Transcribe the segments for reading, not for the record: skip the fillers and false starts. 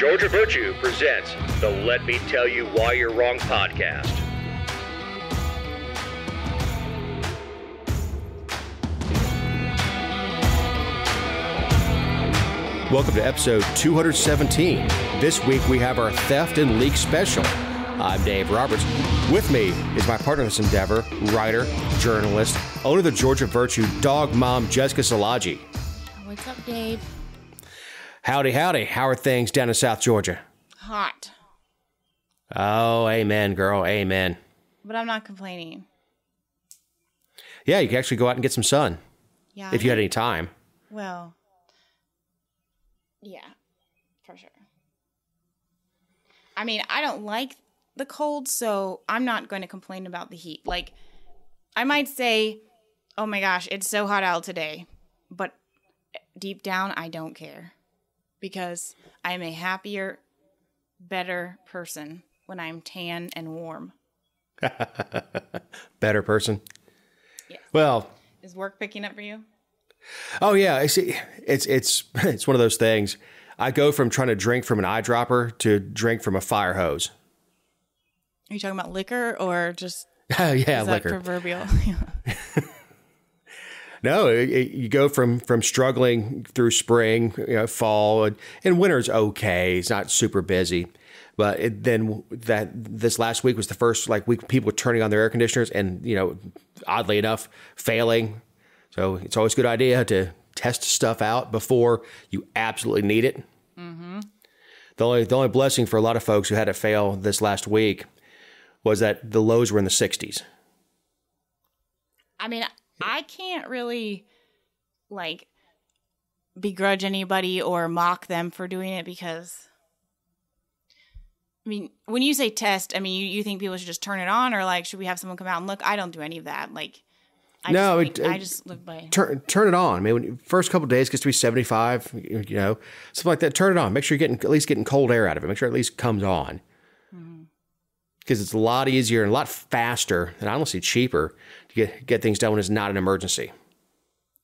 Georgia Virtue presents the Let Me Tell You Why You're Wrong podcast. Welcome to episode 217. This week we have our Theft and Leak special. I'm Dave Roberts. With me is my partner in this endeavor, writer, journalist, owner of the Georgia Virtue, dog mom, Jessica Szilagyi. What's up, Dave? Howdy, howdy. How are things down in South Georgia? Hot. Oh, amen, girl, amen. But I'm not complaining. Yeah, you can actually go out and get some sun. Yeah. If you had any time. Well, yeah, for sure. I mean, I don't like the cold, so I'm not going to complain about the heat. Like, I might say, oh my gosh, it's so hot out today. But deep down, I don't care. Because I'm a happier, better person when I'm tan and warm. Better person? Yes. Well. Is work picking up for you? Oh, yeah. I see. It's one of those things. I go from trying to drink from an eyedropper to drink from a fire hose. Are you talking about liquor or just... Yeah, is liquor. That proverbial? No, you go from struggling through spring, fall, and winter's okay. It's not super busy. But then this last week was the first week people were turning on their air conditioners and, oddly enough, failing. So it's always a good idea to test stuff out before you absolutely need it. Mm-hmm. The only blessing for a lot of folks who had it fail this last week was that the lows were in the 60s. I mean, I can't really begrudge anybody or mock them for doing it because, I mean, when you say test, I mean, you think people should just turn it on or should we have someone come out and look? I don't do any of that. I just live by turn it on. I mean, first couple of days gets to be 75, something like that. Turn it on. Make sure you're at least getting cold air out of it. Make sure it at least comes on. Because it's a lot easier and a lot faster and honestly cheaper to get things done when it's not an emergency.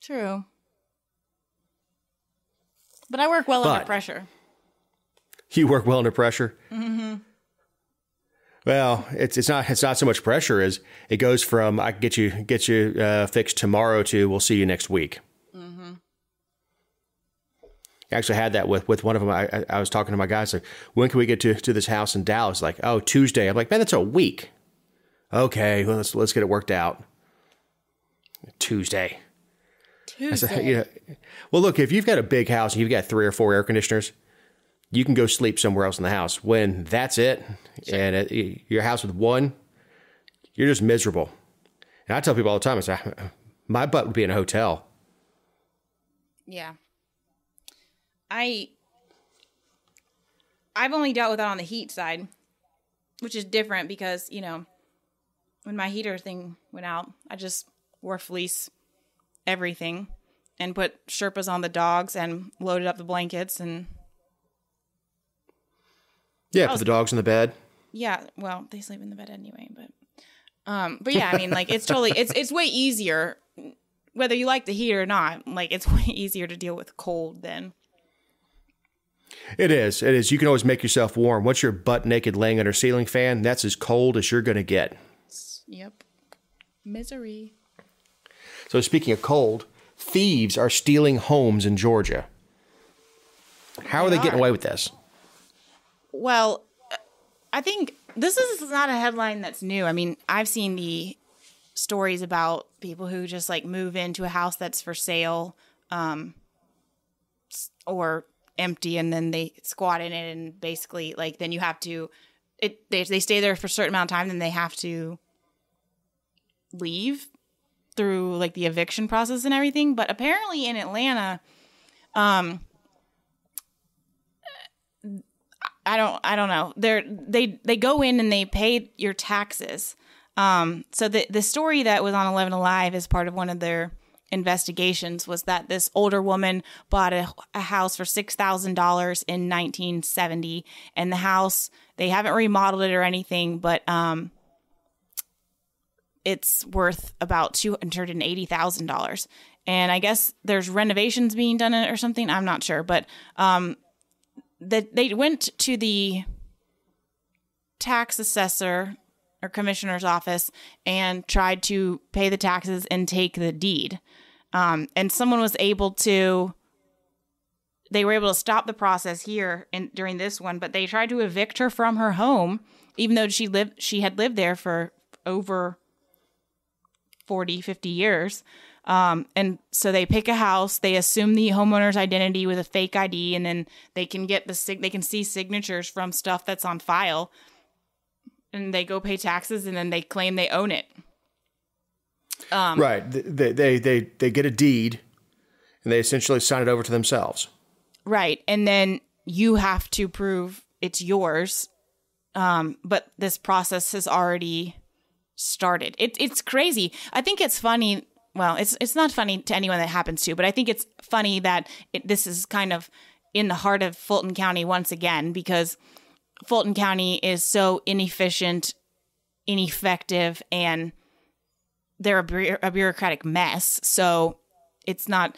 True. But I work well under pressure. You work well under pressure? Mm-hmm. Well, it's not so much pressure as it goes from I can get you fixed tomorrow to we'll see you next week. Mm-hmm. I actually had that with one of them. I was talking to my guys like, when can we get to this house in Dallas? Like, oh, Tuesday. I'm like, man, that's a week. Okay, well, let's get it worked out. Tuesday. Said, well, look, if you've got a big house and you've got 3 or 4 air conditioners, you can go sleep somewhere else in the house. When that's it, sure. And your house with one, you're just miserable. And I tell people all the time, I say, my butt would be in a hotel. Yeah. I've only dealt with that on the heat side, which is different because, when my heater thing went out, I just wore fleece everything and put Sherpas on the dogs and loaded up the blankets and... Yeah, put the dogs in the bed. Yeah, well, they sleep in the bed anyway, but yeah, I mean, it's totally, it's way easier, whether you like the heat or not, it's way easier to deal with cold than... It is. You can always make yourself warm. Once you're butt naked laying under a ceiling fan, that's as cold as you're going to get. Yep. Misery. So speaking of cold, thieves are stealing homes in Georgia. How are they getting away with this? Well, I think this is not a headline that's new. I mean, I've seen the stories about people who just move into a house that's for sale or empty and then they squat in it and basically then you have to they stay there for a certain amount of time, then they have to leave through the eviction process and everything. But apparently in Atlanta, I don't know. They go in and they pay your taxes. So the story that was on 11 Alive as part of one of their investigations was that this older woman bought a house for $6,000 in 1970, and the house, they haven't remodeled it or anything, but it's worth about $280,000. And I guess there's renovations being done in it or something. I'm not sure, but they went to the tax assessor or commissioner's office and tried to pay the taxes and take the deed. And someone was able to, they were able to stop the process here during this one, but they tried to evict her from her home, even though she had lived there for over 40, 50 years. And so they pick a house, they assume the homeowner's identity with a fake ID, and then they can get they can see signatures from stuff that's on file, and they go pay taxes, and then they claim they own it. Right. They get a deed, and they essentially sign it over to themselves. Right. And then you have to prove it's yours. But this process has already started. It's crazy. I think it's funny. Well, it's not funny to anyone that happens to, but I think it's funny that this is kind of in the heart of Fulton County once again, because Fulton County is so inefficient, ineffective, and they're a bureaucratic mess. So it's not,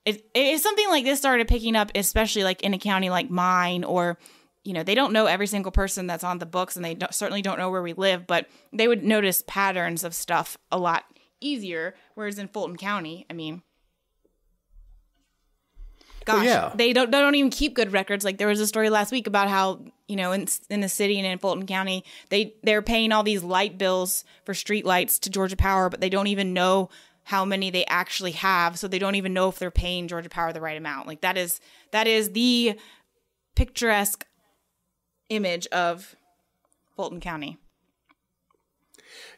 if something like this started picking up, especially like in a county like mine, or, they don't know every single person that's on the books, and they certainly don't know where we live, but they would notice patterns of stuff a lot easier. Whereas in Fulton County, I mean, gosh, well, yeah. They don't even keep good records. Like there was a story last week about how, in the city and in Fulton County, they're paying all these light bills for street lights to Georgia Power, but they don't even know how many they actually have. So they don't even know if they're paying Georgia Power the right amount. Like that is the picturesque image of Fulton County.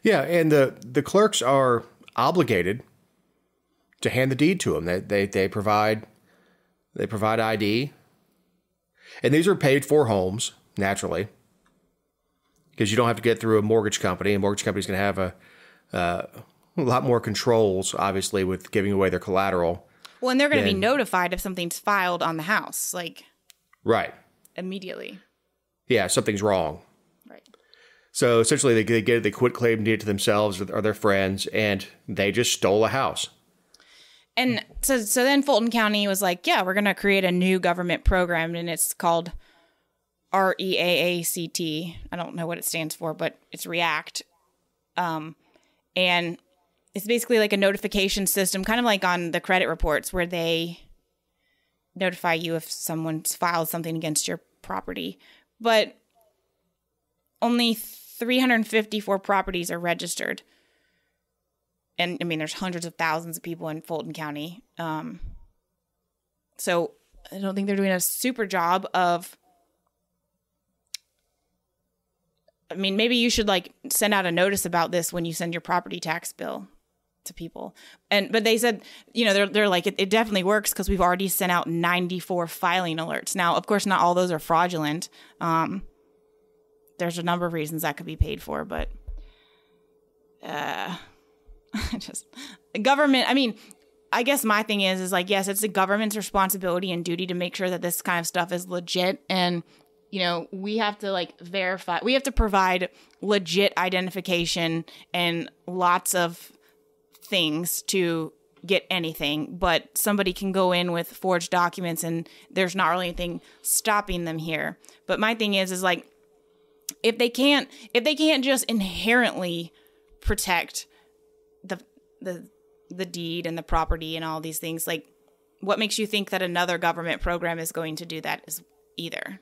Yeah, and the clerks are obligated to hand the deed to them. They provide ID, and these are paid for homes naturally, because you don't have to get through a mortgage company. A mortgage company is going to have a lot more controls, obviously, with giving away their collateral. Well, and they're going to be notified if something's filed on the house, like right immediately. Yeah, something's wrong. Right. So essentially, they quit claim deed to themselves or their friends, and they just stole a house. And so then Fulton County was like, yeah, we're going to create a new government program, and it's called REAACT. I don't know what it stands for, but it's REACT. And it's basically like a notification system, kind of like on the credit reports, where they notify you if someone's filed something against your property. But only 354 properties are registered. And I mean, there's hundreds of thousands of people in Fulton County. So I don't think they're doing a super job of, I mean, maybe you should like send out a notice about this when you send your property tax bill to people. But they said, they're like, it definitely works because we've already sent out 94 filing alerts. Now, of course, not all those are fraudulent. There's a number of reasons that could be paid for, but just government. I mean, I guess my thing is like, yes, it's the government's responsibility and duty to make sure that this kind of stuff is legit. And, we have to like verify, we have to provide legit identification and lots of things to get anything, but somebody can go in with forged documents and there's not really anything stopping them here. But my thing is like, if they can't just inherently protect the deed and the property and all these things, like what makes you think that another government program is going to do that is either?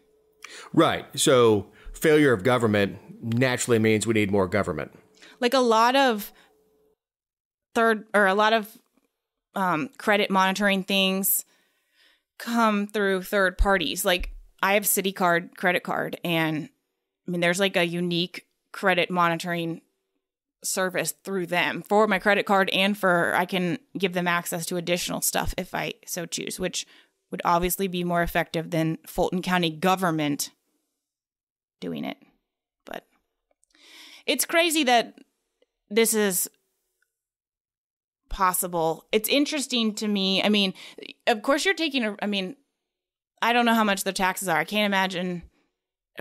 Right. So failure of government naturally means we need more government. Like a lot of credit monitoring things come through third parties. Like I have CitiCard credit card, and I mean, there's like a unique credit monitoring service through them for my credit card, and I can give them access to additional stuff if I so choose, which would obviously be more effective than Fulton County government doing it. But it's crazy that this is possible. It's interesting to me. I mean, of course you're taking I don't know how much the taxes are. I can't imagine.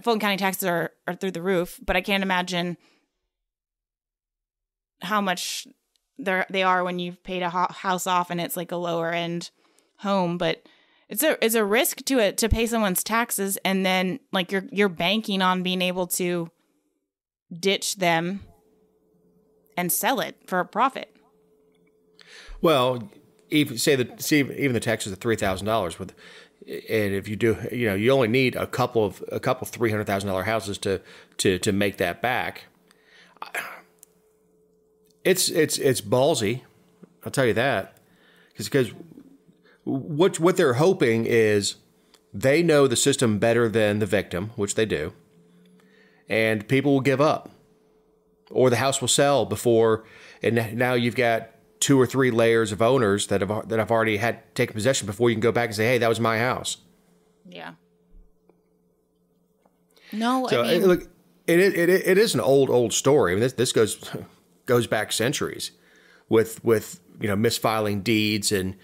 Fulton County taxes are through the roof, but I can't imagine how much they are when you've paid a house off and it's like a lower end home. But it's a risk to it to pay someone's taxes, and then like you're banking on being able to ditch them and sell it for a profit. Well, even the taxes are $3,000 with, and if you do, you only need a couple $300,000 houses to make that back. It's ballsy, I'll tell you that, because what they're hoping is they know the system better than the victim, which they do, and people will give up, or the house will sell before, and now you've got 2 or 3 layers of owners that have already had taken possession before you can go back and say, hey, that was my house. Yeah. No, so I mean, look, it is an old story. I mean, this goes back centuries with misfiling deeds and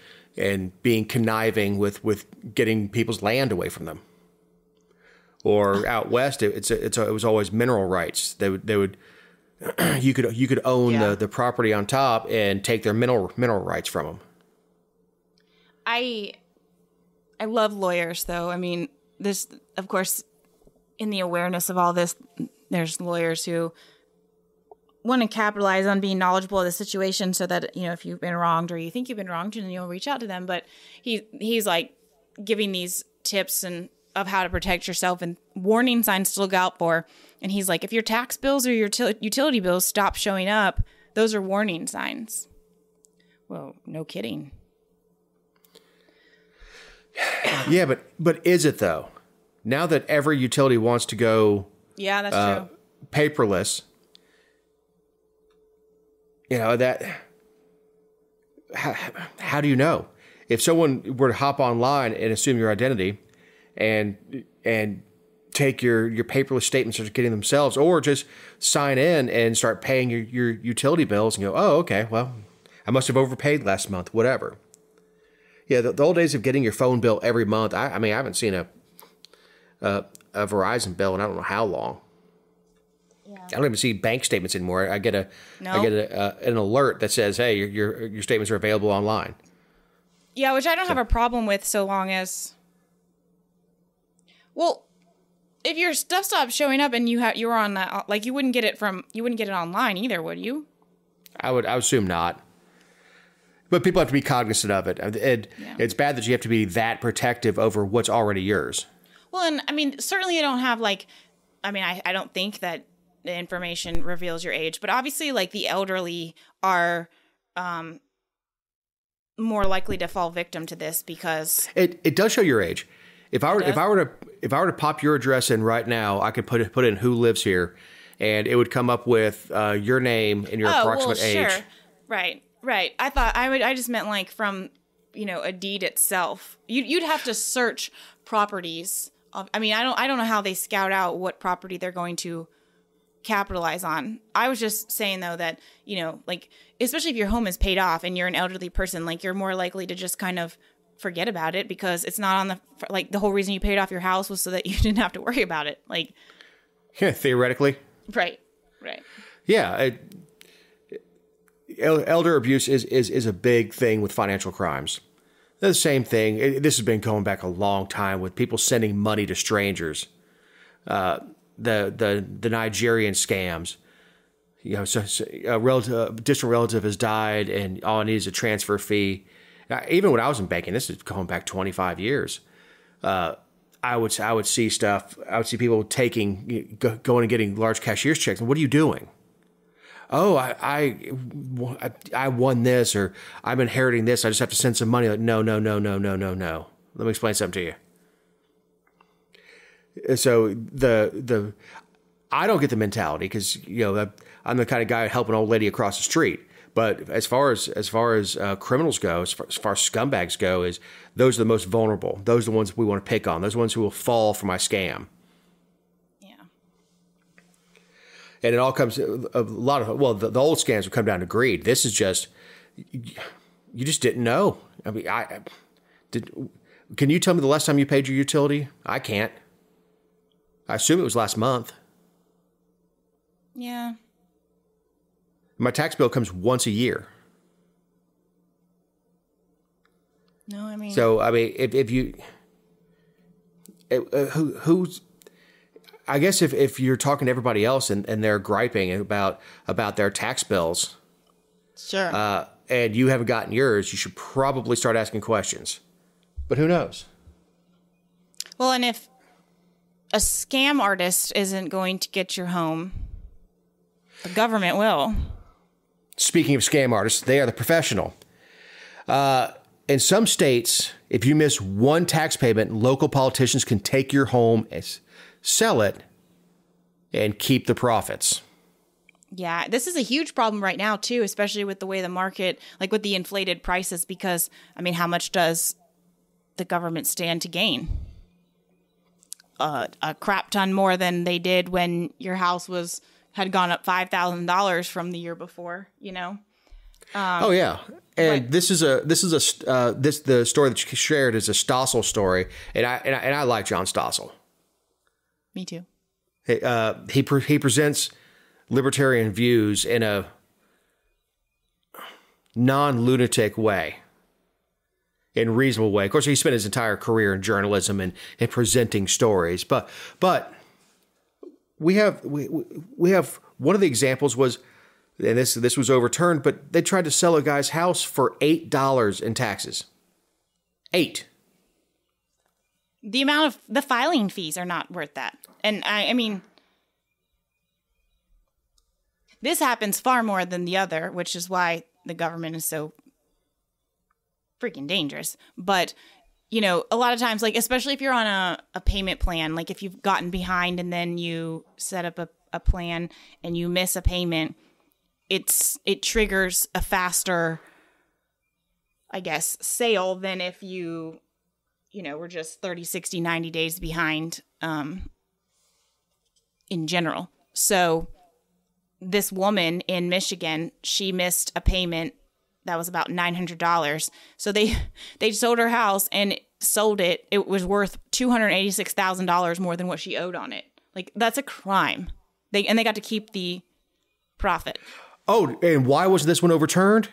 being conniving with getting people's land away from them. Or out west, it was always mineral rights. They would you could own the property on top and take their mineral rights from them. I love lawyers, though. I mean, this, of course, in the awareness of all this, there's lawyers who want to capitalize on being knowledgeable of the situation, so that if you've been wronged or you think you've been wronged, then you'll reach out to them. But he's like giving these tips and of how to protect yourself and warning signs to look out for. And he's like, if your tax bills or your utility bills stop showing up, those are warning signs. Well, no kidding. Yeah, but is it though? Now that every utility wants to go that's true. Paperless, that how do you know? If someone were to hop online and assume your identity and take your paperless statements or getting themselves, or just sign in and start paying your utility bills and go, oh, okay, well, I must have overpaid last month, whatever. Yeah, the old days of getting your phone bill every month, I mean, I haven't seen a Verizon bill in I don't know how long. Yeah. I don't even see bank statements anymore. I get an alert that says, hey, your statements are available online. Yeah, which I don't have a problem with, so long as... Well, if your stuff stops showing up and you were on that, like you wouldn't get it online either, would you? I would assume not. But people have to be cognizant of it. It's bad that you have to be that protective over what's already yours. Well, and I mean, certainly you don't have I don't think that the information reveals your age, but obviously like the elderly are more likely to fall victim to this because it does show your age. If I were to pop your address in right now, I could put in who lives here, and it would come up with your name and your approximate age. Sure. Right. I just meant like from a deed itself. You'd have to search properties. I don't know how they scout out what property they're going to capitalize on. I was just saying though that like especially if your home is paid off and you're an elderly person, like you're more likely to just kind of forget about it because it's not on the whole reason you paid off your house was so that you didn't have to worry about it. Like, yeah, theoretically. Right. Yeah. Elder abuse is a big thing with financial crimes. The same thing. This has been going back a long time with people sending money to strangers. The Nigerian scams. So a distant relative has died and all it needs is a transfer fee. Even when I was in banking, this is going back 25 years. I would see stuff. I would see people going and getting large cashier's checks. And what are you doing? Oh, I won this, or I'm inheriting this. I just have to send some money. Like, no. Let me explain something to you. So I don't get the mentality because I'm the kind of guy helping an old lady across the street. But as far as criminals go, as far as scumbags go, is those are the most vulnerable. Those are the ones we want to pick on. Those are the ones who will fall for my scam. Yeah. And it all comes a lot of the old scams would come down to greed. This is just you just didn't know. I mean, Can you tell me the last time you paid your utility? I can't. I assume it was last month. Yeah. My tax bill comes once a year. No, I mean. So, I mean, if you, who's, I guess if you're talking to everybody else and they're griping about their tax bills, Sure. And you haven't gotten yours, you should probably start asking questions. But who knows? Well, and if a scam artist isn't going to get your home, the government will. Speaking of scam artists, they are the professional. In some states, if you miss one tax payment, local politicians can take your home and sell it and keep the profits. Yeah, this is a huge problem right now, too, especially with the way the market, like with the inflated prices, because, I mean, how much does the government stand to gain? A crap ton more than they did when your house had gone up $5,000 from the year before, you know? Oh yeah, and the story that you shared is a Stossel story, and I like John Stossel. Me too. He presents libertarian views in a non-lunatic way, in a reasonable way. Of course, he spent his entire career in journalism and presenting stories, but we have one of the examples was. And this was overturned, but they tried to sell a guy's house for $8 in taxes. $8. The amount of the filing fees are not worth that. And I mean, this happens far more than the other, which is why the government is so freaking dangerous. But, you know, a lot of times, like, especially if you're on a payment plan, like if you've gotten behind and then you set up a plan and you miss a payment, it triggers a faster, I guess, sale than if you were just 30, 60, 90 days behind in general. So this woman in Michigan, she missed a payment that was about $900. So they sold her house and sold it. It was worth $286,000 more than what she owed on it. Like, that's a crime. They got to keep the profit. Oh, and why was this one overturned?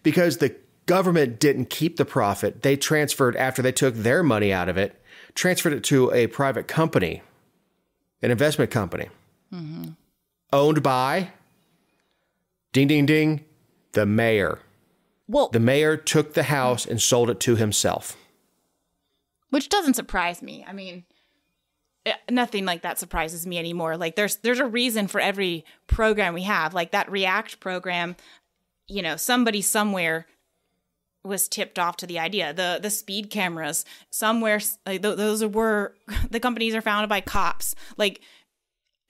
Because the government didn't keep the profit. They transferred, after they took their money out of it, transferred it to a private company, an investment company, owned by, ding, ding, ding, the mayor. Well, the mayor took the house and sold it to himself. Which doesn't surprise me. I mean, nothing like that surprises me anymore. Like there's a reason for every program we have. Like that React program, you know, somebody somewhere was tipped off to the idea. The speed cameras somewhere, like those were the companies are founded by cops. Like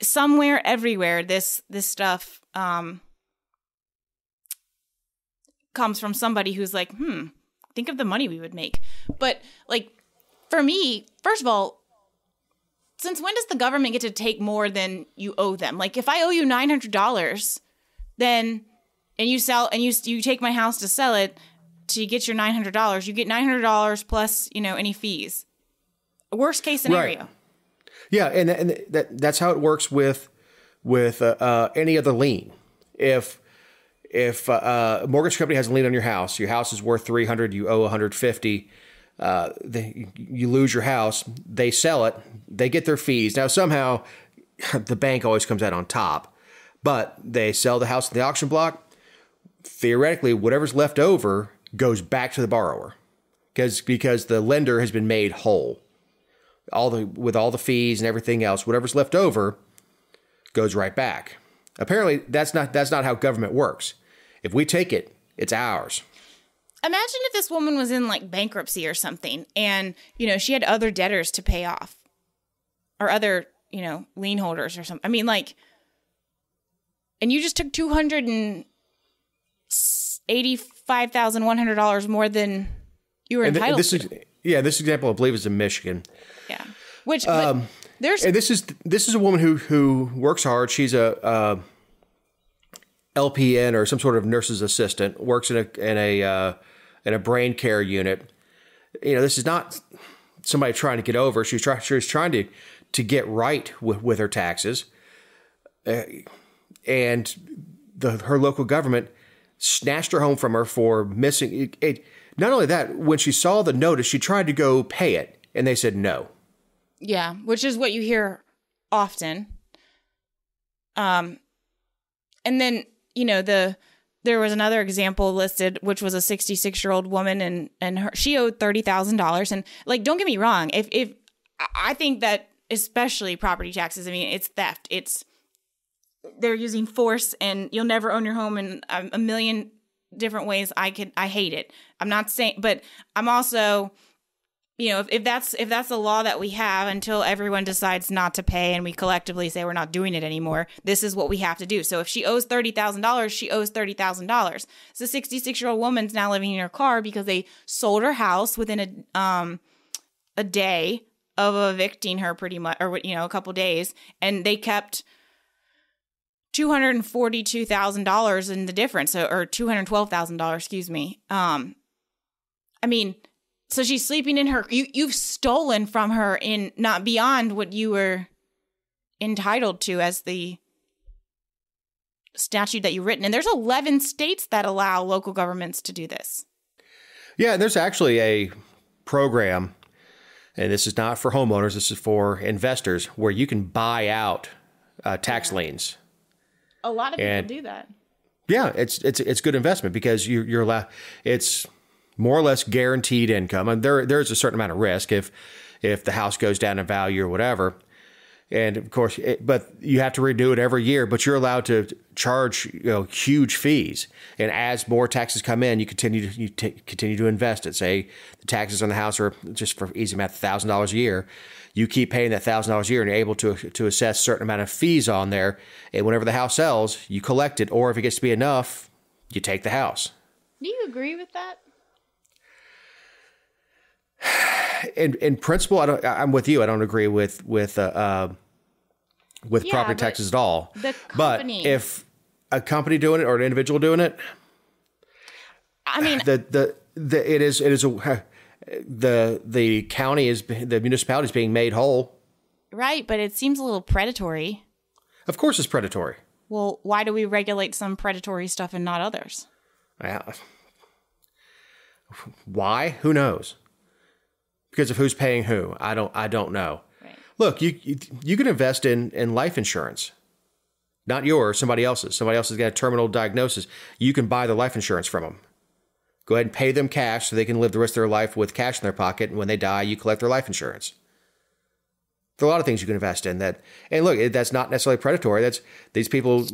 somewhere, everywhere, this stuff comes from somebody who's like, think of the money we would make. But like for me, first of all, since when does the government get to take more than you owe them? Like if I owe you $900, then and you take my house to sell it to get your $900, you get $900 plus, you know, any fees. Worst case scenario. Right. Yeah, and that's how it works with any other lien. If a mortgage company has a lien on your house is worth $300, you owe $150. You lose your house, they sell it, they get their fees. Now, somehow, the bank always comes out on top, but they sell the house in the auction block. Theoretically, whatever's left over goes back to the borrower because the lender has been made whole. With all the fees and everything else, whatever's left over goes right back. Apparently, that's not how government works. If we take it, it's ours. Imagine if this woman was in like bankruptcy or something and, you know, she had other debtors to pay off or other, you know, lien holders or something. I mean, like, and you just took $285,100 more than you were entitled to. This example, I believe, is in Michigan. Yeah. Which, there's. And this is a woman who works hard. She's a LPN or some sort of nurse's assistant, works in a brain care unit. You know, this is not somebody trying to get over. She's trying to get right with her taxes, and her local government snatched her home from her for missing. not only that, when she saw the notice, she tried to go pay it, and they said no. Yeah, which is what you hear often. And then, there was another example listed, which was a 66-year-old woman, and she owed $30,000. And like, don't get me wrong, if I think that especially property taxes, I mean, it's theft. They're using force, and you'll never own your home in a million different ways. I hate it. I'm not saying, but I'm also, if that's the law that we have until everyone decides not to pay and we collectively say we're not doing it anymore, this is what we have to do. So if she owes $30,000, she owes $30,000. So 66-year-old woman's now living in her car because they sold her house within a day of evicting her, pretty much, or a couple days, and they kept $242,000 in the difference, or $212,000, excuse me. I mean, so she's sleeping in her, you've stolen from her in not beyond what you were entitled to as the statute that you've written. And there's 11 states that allow local governments to do this. Yeah, and there's actually a program, and this is not for homeowners, this is for investors, where you can buy out tax liens. A lot of people do that. Yeah, it's good investment because you're allowed. It's more or less guaranteed income, and there's a certain amount of risk if the house goes down in value or whatever. And of course, but you have to renew it every year. But you're allowed to charge huge fees, and as more taxes come in, you continue to invest it. Say the taxes on the house are, just for easy math, $1,000 a year. You keep paying that $1,000 a year, and you're able to assess a certain amount of fees on there. And whenever the house sells, you collect it, or if it gets to be enough, you take the house. Do you agree with that? In principle, I'm with you. I don't agree with property taxes at all. The company. But if a company doing it or an individual doing it, I mean, the municipality is being made whole. Right, but it seems a little predatory. Of course, it's predatory. Well, why do we regulate some predatory stuff and not others? Why? Who knows? Because of who's paying who. I don't know. Right. Look, you can invest in life insurance. Not yours, somebody else's. Somebody else has got a terminal diagnosis. You can buy the life insurance from them. Go ahead and pay them cash so they can live the rest of their life with cash in their pocket. And when they die, you collect their life insurance. There are a lot of things you can invest in that. And look, that's not necessarily predatory. That's these people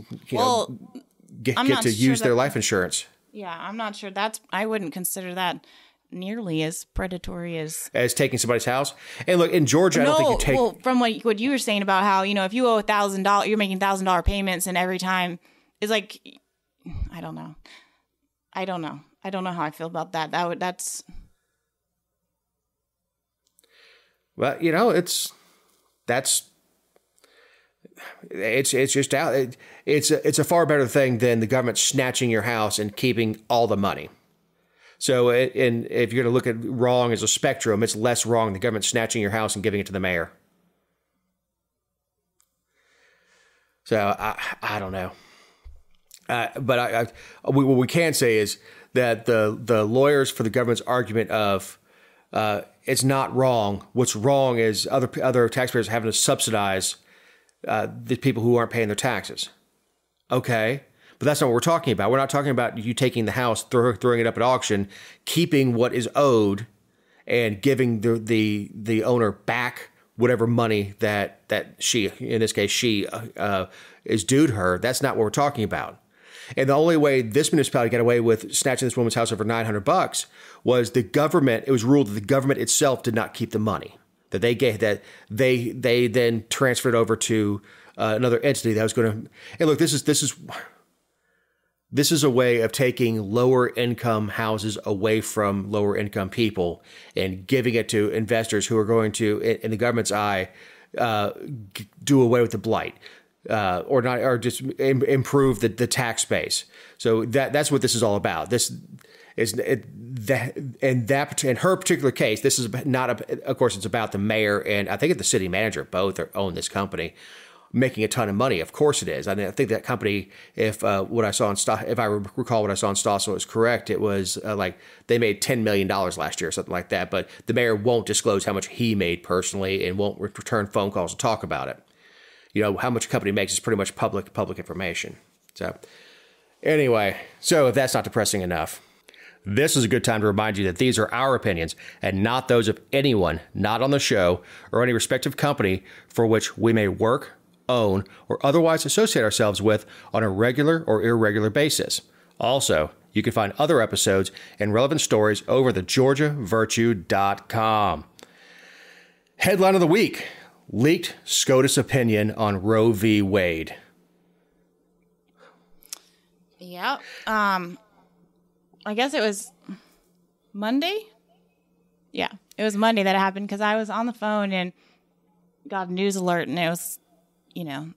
get to use their life insurance. Yeah, I'm not sure I wouldn't consider that nearly as predatory as taking somebody's house. And look, in Georgia, I don't think you take. Well, from what you were saying about how, if you owe $1,000, you're making $1,000 payments, and every time it's like, I don't know how I feel about that. That's. Well, it's just out. It's a far better thing than the government snatching your house and keeping all the money. So, and if you're going to look at wrong as a spectrum, it's less wrong the government snatching your house and giving it to the mayor. So I don't know. But what we can say is that the lawyers for the government's argument of it's not wrong. What's wrong is other taxpayers having to subsidize the people who aren't paying their taxes. Okay, but that's not what we're talking about. We're not talking about you taking the house, throwing it up at auction, keeping what is owed, and giving the owner back whatever money that she, in this case, she is due to her. That's not what we're talking about. And the only way this municipality got away with snatching this woman's house over $900 was the government. It was ruled that the government itself did not keep the money that they gave. That they then transferred over to another entity that was going to. And look, this is a way of taking lower income houses away from lower income people and giving it to investors who are going to, in the government's eye, do away with the blight. Or not, or just improve the tax base. So that's what this is all about. This is in her particular case. This is not of course, it's about the mayor and I think the city manager both own this company. making a ton of money. Of course it is. I mean, I think that company, if what I saw in if I recall what I saw in Stossel is correct, it was like they made $10 million last year or something like that. But the mayor won't disclose how much he made personally and won't return phone calls to talk about it. You know, how much a company makes is pretty much public information. So anyway, so if that's not depressing enough, this is a good time to remind you that these are our opinions and not those of anyone not on the show or any respective company for which we may work, own, or otherwise associate ourselves with on a regular or irregular basis. Also, you can find other episodes and relevant stories over at thegeorgiavirtue.com. Headline of the week: leaked SCOTUS opinion on Roe v. Wade. Yeah. I guess it was Monday. Yeah, it was Monday that it happened because I was on the phone and got a news alert, and it was, you know,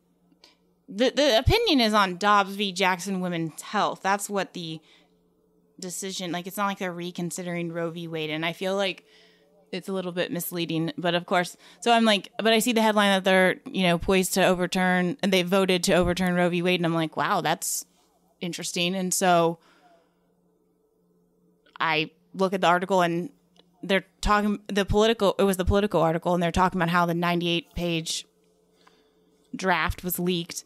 the opinion is on Dobbs v. Jackson Women's Health. That's what the decision, like, it's not like they're reconsidering Roe v. Wade, and I feel like it's a little bit misleading. But of course, so I'm like, but I see the headline that they're, you know, poised to overturn, and they voted to overturn Roe v. Wade, and I'm like, wow, that's interesting. And so I look at the article, and they're talking it was the Politico article, and they're talking about how the 98-page draft was leaked.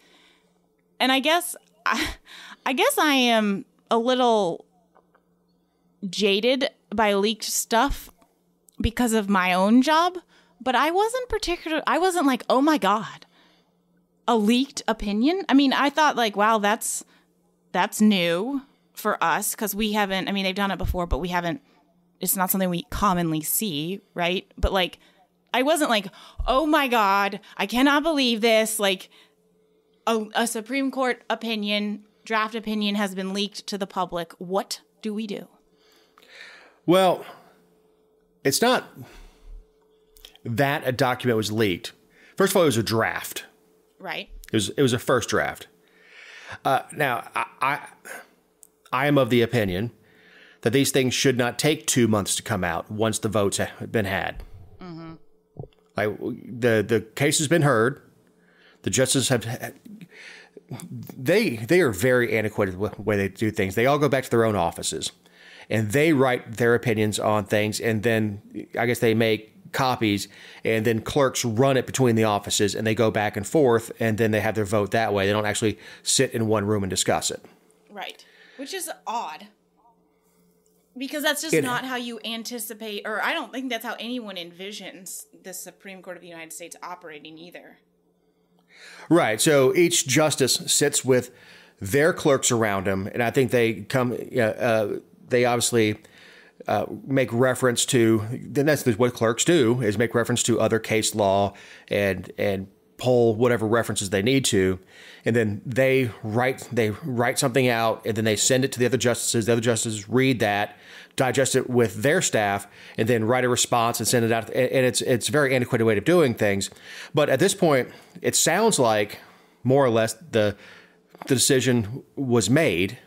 And I guess I am a little jaded by leaked stuff because of my own job, but I wasn't like, oh my God, a leaked opinion. I mean, I thought like, wow, that's new for us, because we haven't, I mean, they've done it before, but we haven't, it's not something we commonly see, right? But like, I wasn't like, oh my God, I cannot believe this. Like, a Supreme Court opinion, draft opinion has been leaked to the public. What do we do? Well, it's not that a document was leaked. First of all, it was a draft. Right. It was a first draft. Now, I am of the opinion that these things should not take 2 months to come out once the votes have been had. Mm-hmm. Like, the case has been heard. The justices have. They are very antiquated with the way they do things. They all go back to their own offices, and they write their opinions on things, and then I guess they make copies, and then clerks run it between the offices, and they go back and forth, and then they have their vote that way. They don't actually sit in one room and discuss it. Right. Which is odd. Because that's just not how you anticipate, or I don't think that's how anyone envisions the Supreme Court of the United States operating either. Right. So each justice sits with their clerks around them, and I think they they obviously make reference to, then that's what clerks do, is make reference to other case law and pull whatever references they need to, and then they write something out, and then they send it to the other justices. The other justices read that, digest it with their staff, and then write a response and send it out. And it's a very antiquated way of doing things. But at this point, it sounds like more or less the decision was made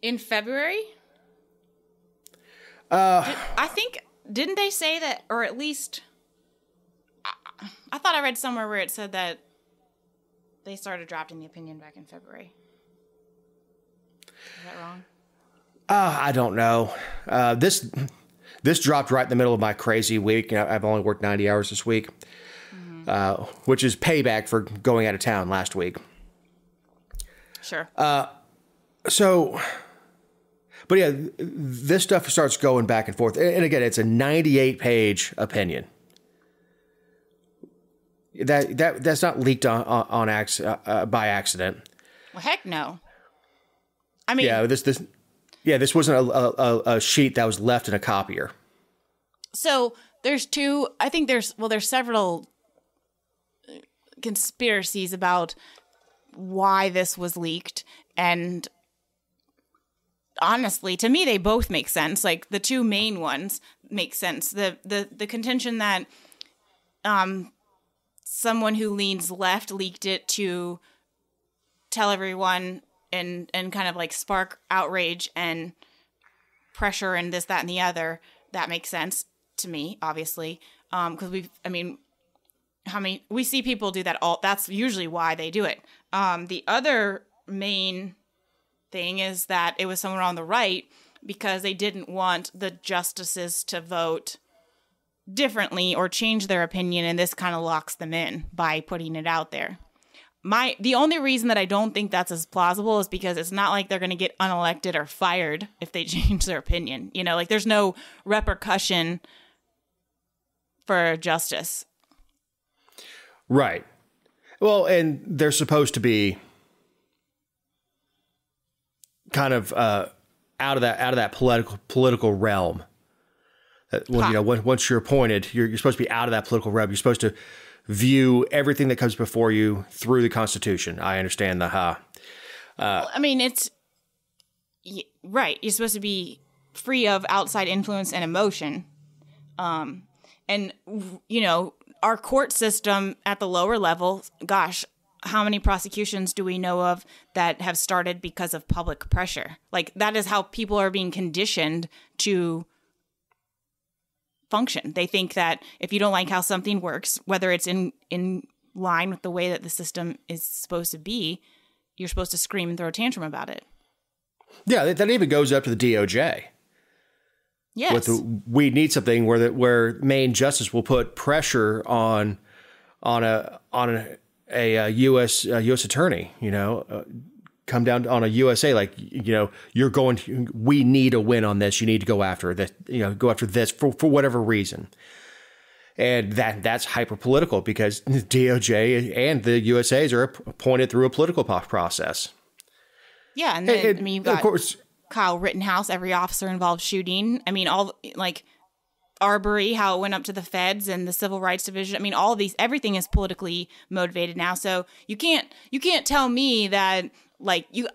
in February. I think, didn't they say that, or at least I thought I read somewhere where it said that they started drafting the opinion back in February. Is that wrong? I don't know. This dropped right in the middle of my crazy week. I've only worked 90 hours this week, which is payback for going out of town last week. Sure. But yeah, this stuff starts going back and forth. And again, it's a 98-page opinion. That's not leaked by accident. Well, heck no. I mean, this wasn't a sheet that was left in a copier. So there's several conspiracies about why this was leaked, and honestly, to me, they both make sense. Like, the two main ones make sense. The contention that someone who leans left leaked it to tell everyone and kind of like spark outrage and pressure and this, that, and the other. That makes sense to me, obviously. Because we see people do that all. That's usually why they do it. The other main thing is that it was someone on the right because they didn't want the justices to vote differently or change their opinion, and this kind of locks them in by putting it out there. The only reason that I don't think that's as plausible is because it's not like they're going to get unelected or fired if they change their opinion. You know, like there's no repercussion for justice. Right. Well, and they're supposed to be kind of out of that political realm. Well, you know, once you're appointed, you're supposed to be out of that political realm. You're supposed to view everything that comes before you through the Constitution. I understand the I mean, it's right. You're supposed to be free of outside influence and emotion. And, you know, our court system at the lower level, gosh, how many prosecutions do we know of that have started because of public pressure? Like, that is how people are being conditioned to function. They think that if you don't like how something works, whether it's in line with the way that the system is supposed to be, you're supposed to scream and throw a tantrum about it. Yeah, that even goes up to the DOJ. Yes. We need something where Maine justice will put pressure on a U.S. attorney, you know, come down on a USA, like, you know, we need a win on this. You need to go after this, you know, go after this for whatever reason. And that's hyper political because the DOJ and the USAs are appointed through a political process. Yeah. And then, I mean, you've got, of course, Kyle Rittenhouse, every officer involved shooting. I mean, all like Arbery, how it went up to the feds and the Civil Rights Division. I mean, all of these, everything is politically motivated now. So you can't tell me that, like, you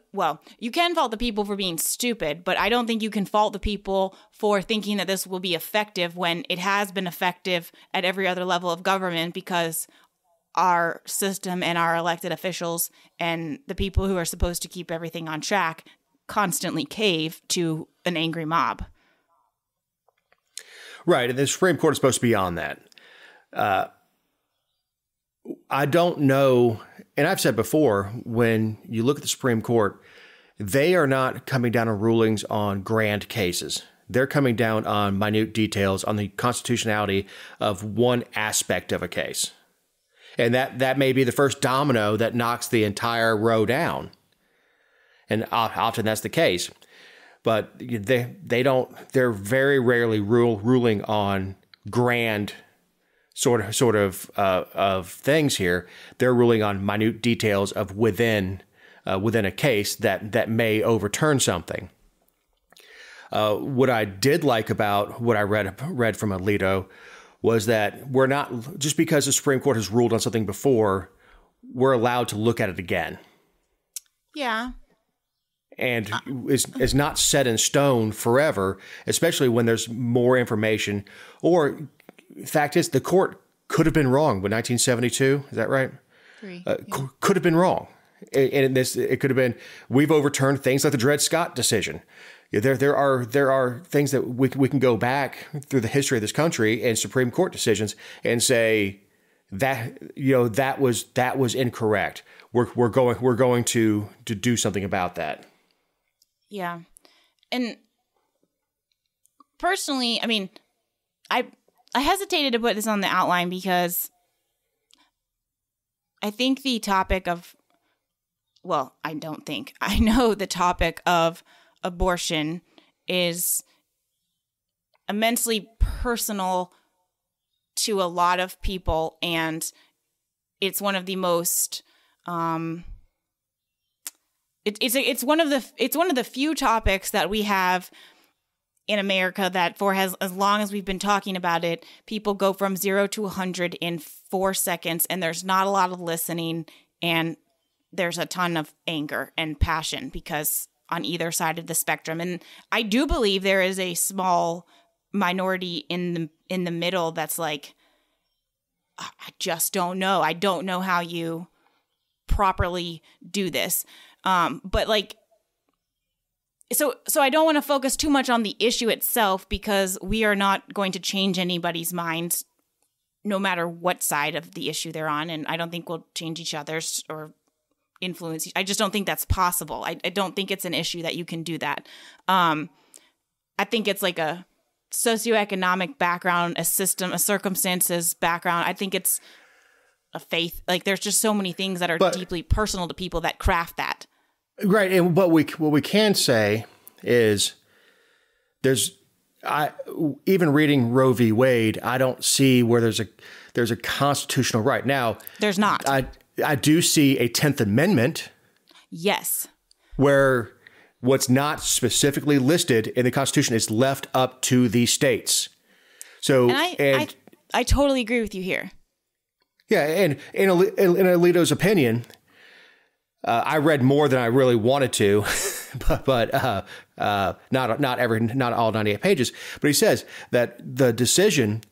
can fault the people for being stupid, but I don't think you can fault the people for thinking that this will be effective when it has been effective at every other level of government because our system and our elected officials and the people who are supposed to keep everything on track constantly cave to an angry mob. Right. And the Supreme Court is supposed to be on that. I don't know. And I've said before, when you look at the Supreme Court, they are not coming down on rulings on grand cases. They're coming down on minute details on the constitutionality of one aspect of a case. And that may be the first domino that knocks the entire row down. And often that's the case. But they're very rarely ruling on grand sort of things here. They're ruling on minute details of within a case that may overturn something. What I did like about what I read from Alito was that we're not, just because the Supreme Court has ruled on something before, we're allowed to look at it again. Yeah. And is not set in stone forever, especially when there's more information. Or the fact is, the court could have been wrong with 1972. Is that right? Could have been wrong. And it could have been, we've overturned things like the Dred Scott decision. There are things that we can go back through the history of this country and Supreme Court decisions and say that, you know, that was incorrect. We're going to do something about that. Yeah. And personally, I mean, I hesitated to put this on the outline because I think the topic of, well, I don't think, I know the topic of abortion is immensely personal to a lot of people, and it's one of the most it's one of the few topics that we have in America that for as long as we've been talking about it, people go from 0 to 100 in 4 seconds, and there's not a lot of listening, and there's a ton of anger and passion because on either side of the spectrum. And I do believe there is a small minority in the middle that's like, I just don't know. I don't know how you properly do this. But like, so I don't want to focus too much on the issue itself because we are not going to change anybody's minds no matter what side of the issue they're on. And I don't think we'll change each other's or influence. I just don't think that's possible. I don't think it's an issue that you can do that. I think it's like a socioeconomic background, a system, a circumstances background. I think it's a faith. Like there's just so many things that are deeply personal to people that craft that. Right. And what we can say is even reading Roe v. Wade, I don't see where there's a constitutional right. Now, there's not. I do see a 10th Amendment. Yes. Where what's not specifically listed in the Constitution is left up to the states. So, and I totally agree with you here. Yeah, and in Alito's opinion, I read more than I really wanted to, but not all 98 pages. But he says that the decision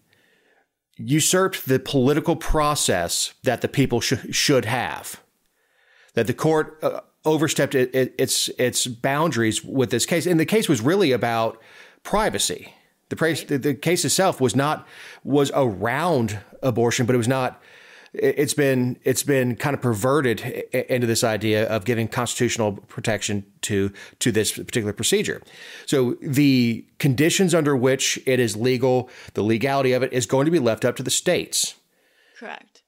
usurped the political process that the people should have. That the court overstepped its boundaries with this case, and the case was really about privacy. The case itself was around abortion, but it was not. It's been kind of perverted into this idea of giving constitutional protection to this particular procedure. So the conditions under which it is legal, the legality of it is going to be left up to the states. Correct.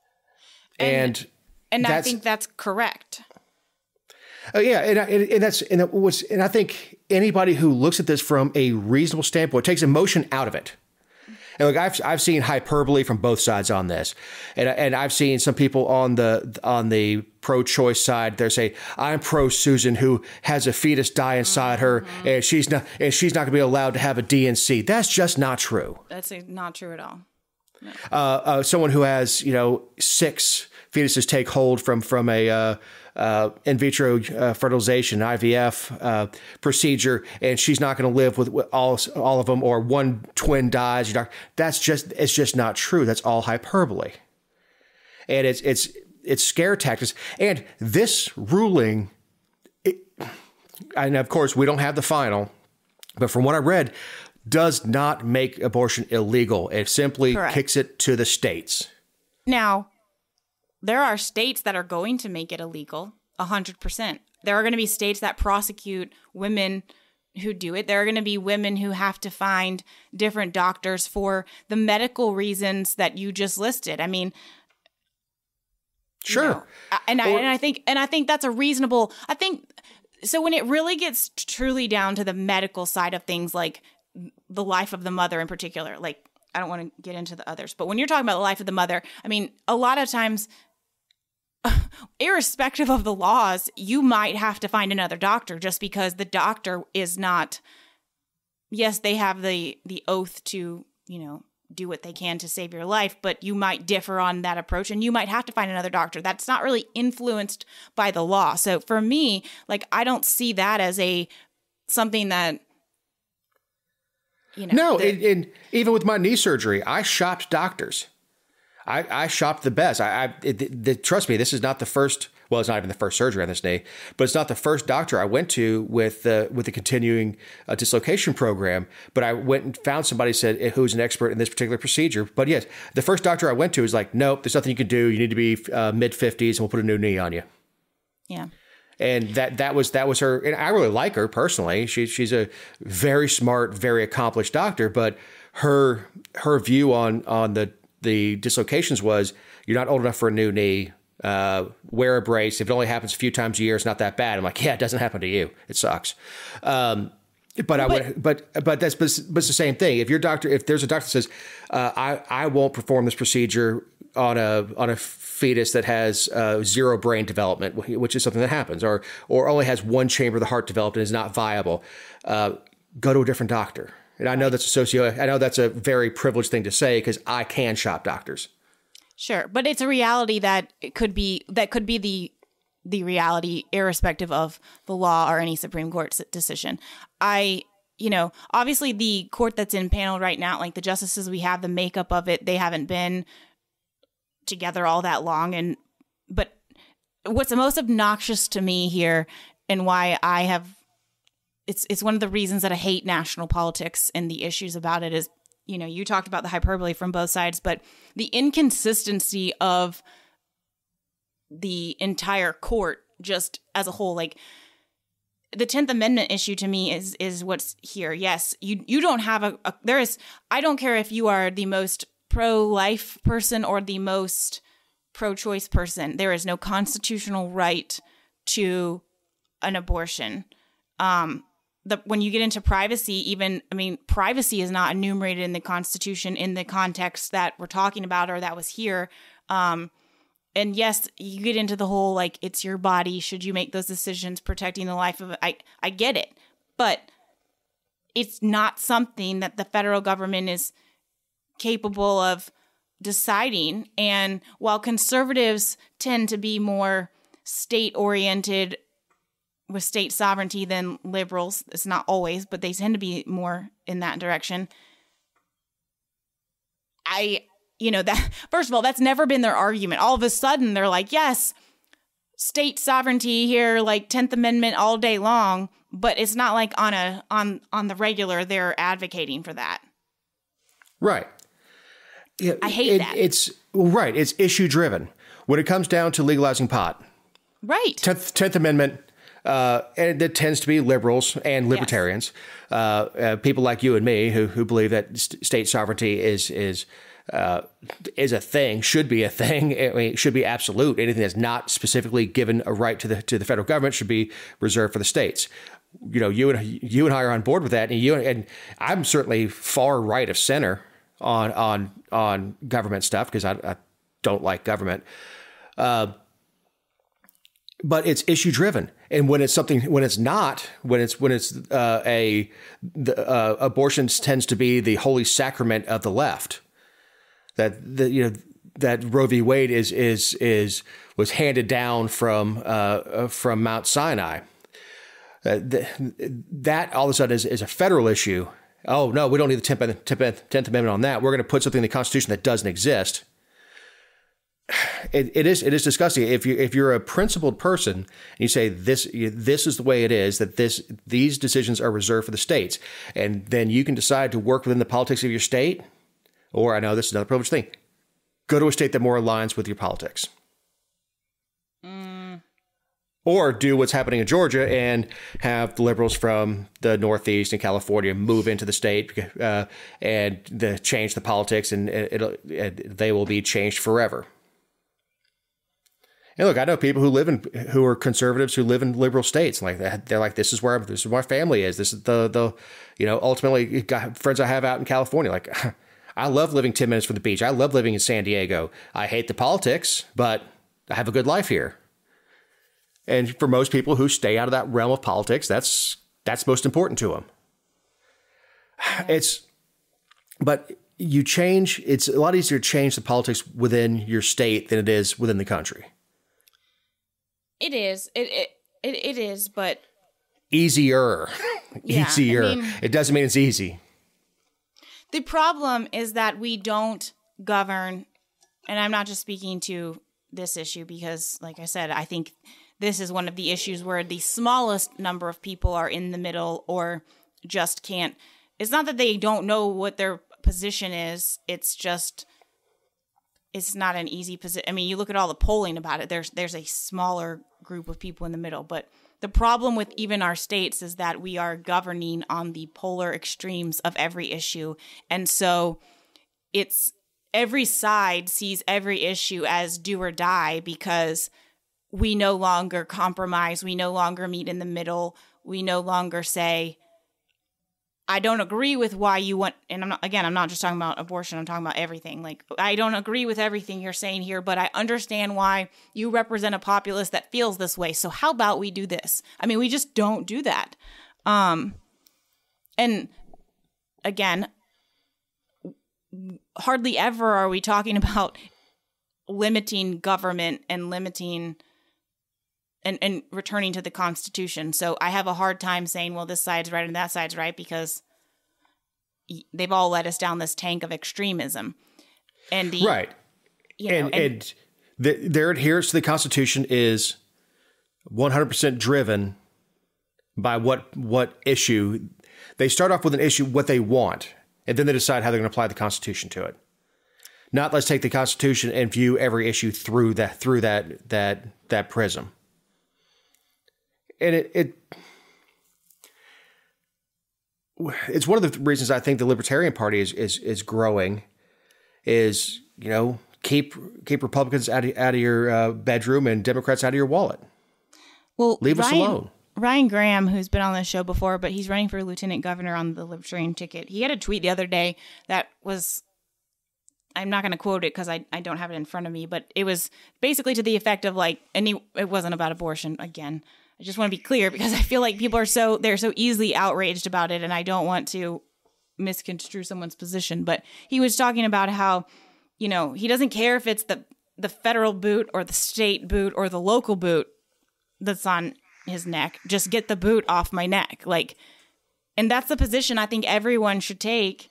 And I think that's correct. Yeah, and I think anybody who looks at this from a reasonable standpoint takes emotion out of it. And look, I've seen hyperbole from both sides on this, and I've seen some people on the pro-choice side. They're saying, "I'm pro Susan, who has a fetus die inside her, and she's not going to be allowed to have a DNC." That's just not true. That's not true at all. No. Someone who has 6 fetuses take hold from a in vitro fertilization IVF procedure, and she's not going to live with all of them, or one twin dies. It's just not true. That's all hyperbole, and it's scare tactics. And this ruling, and of course we don't have the final, but from what I read, does not make abortion illegal. It simply kicks it to the states. Now, there are states that are going to make it illegal, 100%. There are going to be states that prosecute women who do it. There are going to be women who have to find different doctors for the medical reasons that you just listed. I mean, sure. I think that's a reasonable. I think so. When it really gets truly down to the medical side of things, like the life of the mother in particular, like I don't want to get into the others, but when you're talking about the life of the mother, I mean, a lot of times, irrespective of the laws, you might have to find another doctor just because the doctor is not, yes, they have the oath to, do what they can to save your life, but you might differ on that approach and you might have to find another doctor. That's not really influenced by the law. So for me, like, I don't see that as something that, No, and even with my knee surgery, I shopped doctors. I shopped the best. Trust me, this is not the first. Well, it's not even the first surgery on this knee, but it's not the first doctor I went to with the continuing dislocation program. But I went and found somebody who's an expert in this particular procedure. But yes, the first doctor I went to was like, nope, there's nothing you can do. You need to be mid-50s, and we'll put a new knee on you. Yeah. And that was her. And I really like her personally. She's a very smart, very accomplished doctor. But her view on the dislocations was, you're not old enough for a new knee. Wear a brace. If it only happens a few times a year, it's not that bad. I'm like, yeah, it doesn't happen to you. It sucks. But it's the same thing. If there's a doctor that says, I won't perform this procedure on a fetus that has 0 brain development, which is something that happens, or only has 1 chamber of the heart developed and is not viable, go to a different doctor. And I know that's a very privileged thing to say because I can shop doctors. Sure, but it's a reality that could be the reality irrespective of the law or any Supreme Court decision. Obviously the court that's in panel right now, like the justices we have, the makeup of it, they haven't been together all that long. But what's the most obnoxious to me here, and why it's one of the reasons that I hate national politics and the issues about it, is you talked about the hyperbole from both sides, but the inconsistency of the entire court just as a whole, like the 10th Amendment issue to me is what's here. Yes, you don't have I don't care if you are the most pro-life person or the most pro-choice person. There is no constitutional right to an abortion. When you get into privacy, privacy is not enumerated in the Constitution in the context that we're talking about or that was here. And yes, you get into the whole, like, it's your body. Should you make those decisions protecting the life of it? I get it. But it's not something that the federal government is capable of deciding. And while conservatives tend to be more state-oriented with state sovereignty than liberals, it's not always, but they tend to be more in that direction. That first of all, that's never been their argument. All of a sudden, they're like, yes, state sovereignty here, like 10th Amendment all day long, but it's not like on the regular they're advocating for that. Right. Yeah, I hate that. It's right. It's issue driven. When it comes down to legalizing pot, right? 10th Amendment, and it tends to be liberals and libertarians, yes. People like you and me who believe that state sovereignty is a thing, should be a thing. I mean, it should be absolute. Anything that's not specifically given a right to the federal government should be reserved for the states. You and I are on board with that, and I'm certainly far right of center on government stuff because I don't like government. But it's issue driven, and when abortion tends to be the holy sacrament of the left. That Roe v. Wade was handed down from Mount Sinai. That all of a sudden is a federal issue. Oh no, we don't need the 10th Amendment on that. We're going to put something in the Constitution that doesn't exist. It is disgusting. If you're a principled person and you say this is the way it is, that these decisions are reserved for the states, and then you can decide to work within the politics of your state. Or I know this is another privileged thing. Go to a state that more aligns with your politics. Or do what's happening in Georgia and have the liberals from the Northeast and California move into the state and change the politics, and they will be changed forever. And look, I know people who are conservatives who live in liberal states like that. They're like, this is where my family is. This is ultimately friends I have out in California. Like, I love living 10 minutes from the beach. I love living in San Diego. I hate the politics, but I have a good life here. And for most people who stay out of that realm of politics, that's most important to them. But it's a lot easier to change the politics within your state than it is within the country. It is. It is, but easier. Yeah, easier. I mean, it doesn't mean it's easy. The problem is that we don't govern, and I'm not just speaking to this issue because, like I said, I think this is one of the issues where the smallest number of people are in the middle or just can't. It's not that they don't know what their position is. It's just, it's not an easy position. I mean, you look at all the polling about it, there's a smaller group of people in the middle, but the problem with even our states is that we are governing on the polar extremes of every issue. And so it's every side sees every issue as do or die because we no longer compromise. We no longer meet in the middle. We no longer say, I don't agree with why you want, and I'm not just talking about abortion, I'm talking about everything. Like, I don't agree with everything you're saying here, but I understand why you represent a populace that feels this way. So how about we do this? I mean, we just don't do that. And again, hardly ever are we talking about limiting government and limiting and returning to the Constitution. So I have a hard time saying, well, this side's right and that side's right, because they've all led us down this tank of extremism. And right. Their adherence to the Constitution is 100% driven by what issue. They start off with an issue, what they want. And then they decide how they're going to apply the Constitution to it. Not let's take the Constitution and view every issue through that prism. And it's one of the reasons I think the Libertarian Party is growing. Is, you know, keep Republicans out of your bedroom and Democrats out of your wallet. Well, leave us alone. Ryan Graham, who's been on this show before, but he's running for lieutenant governor on the Libertarian ticket. He had a tweet the other day that was, I'm not going to quote it because I don't have it in front of me, but it was basically to the effect of like, it wasn't about abortion again. I just want to be clear because I feel like people are they're so easily outraged about it, and I don't want to misconstrue someone's position. But he was talking about how, you know, he doesn't care if it's the federal boot or the state boot or the local boot that's on his neck. Just get the boot off my neck. Like, and that's the position I think everyone should take.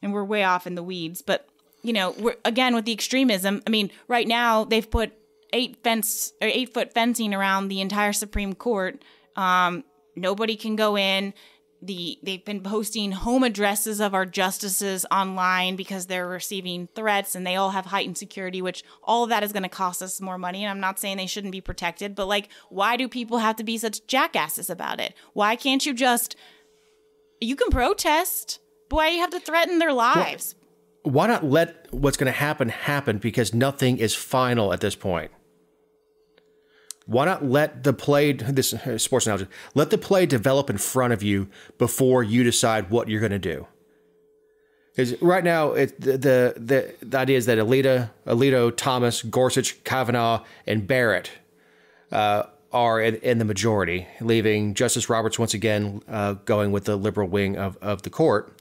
And we're way off in the weeds, but you know, we're again with the extremism. I mean, right now they've put 8-foot fencing around the entire Supreme Court. Nobody can go in. They've been posting home addresses of our justices online because they're receiving threats, and they all have heightened security, which all of that is going to cost us more money. And I'm not saying they shouldn't be protected, but like, why do people have to be such jackasses about it? Why can't you you can protest, but why do you have to threaten their lives? Well, why not let what's going to happen because nothing is final at this point? Why not let the play, this sports analogy, let the play develop in front of you before you decide what you're going to do? Because right now, the idea is that Alito, Thomas, Gorsuch, Kavanaugh, and Barrett are in the majority, leaving Justice Roberts once again going with the liberal wing of the court.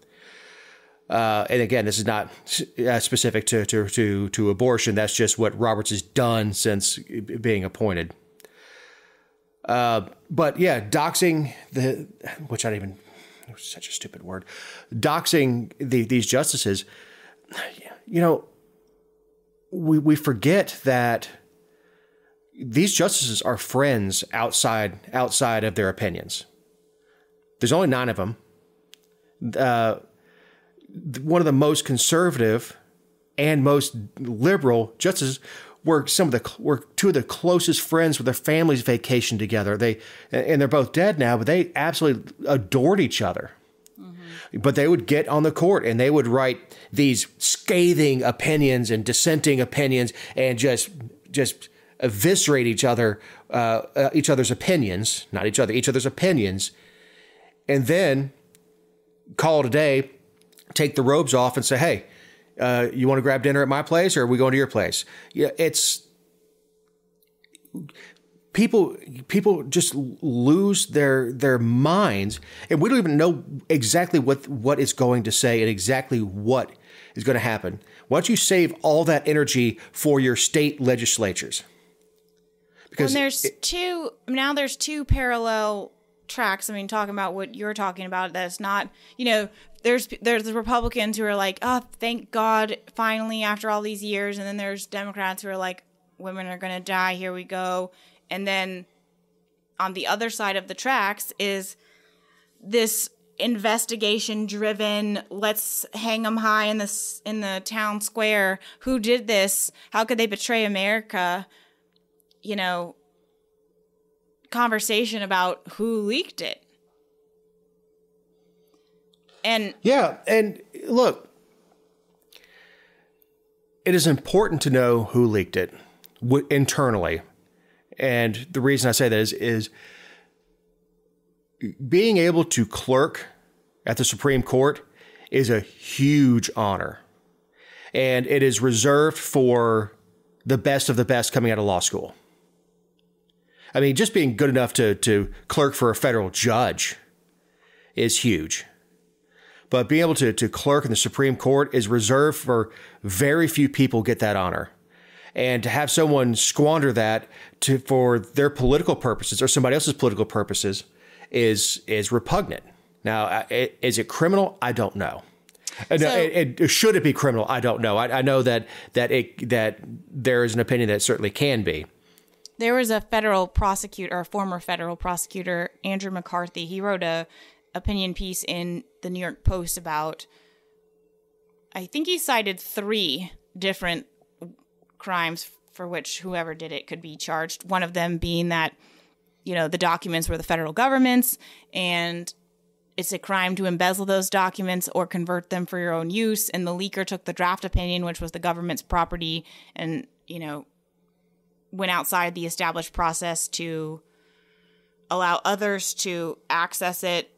And again, this is not specific to abortion. That's just what Roberts has done since being appointed. But yeah, doxing which I don't even, it was such a stupid word, doxing these justices, you know, we forget that these justices are friends outside of their opinions. There's only 9 of them. One of the most conservative and most liberal justices were two of the closest friends with their families vacation together. They're both dead now, but they absolutely adored each other. Mm-hmm. But they would get on the court and they would write these scathing opinions and dissenting opinions and just eviscerate each other's opinions, not each other, each other's opinions, and then call it a day, take the robes off and say, hey, you want to grab dinner at my place or are we going to your place? Yeah, it's people just lose their minds, and we don't even know exactly what it's going to say and exactly what is going to happen. Why don't you save all that energy for your state legislatures? Because there's two parallel tracks. I mean, talking about what you're talking about, that's not, you know, there's the Republicans who are like, oh, thank God, finally, after all these years. And then there's Democrats who are like, women are going to die. Here we go. And then on the other side of the tracks is this investigation-driven, let's hang them high in the town square. Who did this? How could they betray America? You know, conversation about who leaked it. And yeah, and look, it is important to know who leaked it internally. And the reason I say that is being able to clerk at the Supreme Court is a huge honor. And it is reserved for the best of the best coming out of law school. I mean, just being good enough to clerk for a federal judge is huge. But being able to clerk in the Supreme Court is reserved for very few people get that honor. And to have someone squander that for their political purposes or somebody else's political purposes is repugnant. Now, is it criminal? I don't know. Should it be criminal? I don't know. I know that there is an opinion that it certainly can be. There was a former federal prosecutor, Andrew McCarthy. He wrote a opinion piece in the New York Post about think he cited 3 different crimes for which whoever did it could be charged. One of them being that, the documents were the federal government's, and it's a crime to embezzle those documents or convert them for your own use. And the leaker took the draft opinion, which was the government's property, and, went outside the established process to allow others to access it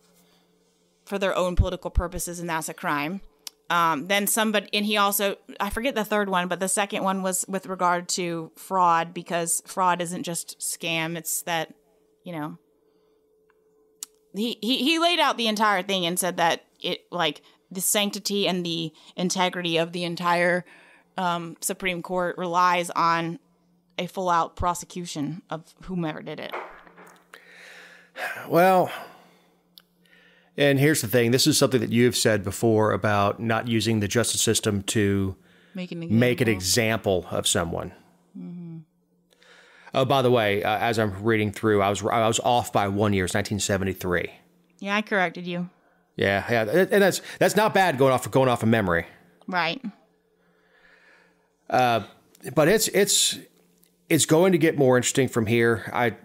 for their own political purposes, and that's a crime. Then somebody, and he also, I forget the third one, but the second one was with regard to fraud, because fraud isn't just scam. It's that, he laid out the entire thing and said that it, like, the sanctity and the integrity of the entire Supreme Court relies on a full out prosecution of whomever did it. Well, and here's the thing. This is something that you've said before about not using the justice system to make an example of someone. Mm-hmm. Oh, by the way, as I'm reading through, I was off by 1 year. It's 1973. Yeah, I corrected you. Yeah, and that's not bad going off of memory. Right. But it's going to get more interesting from here. I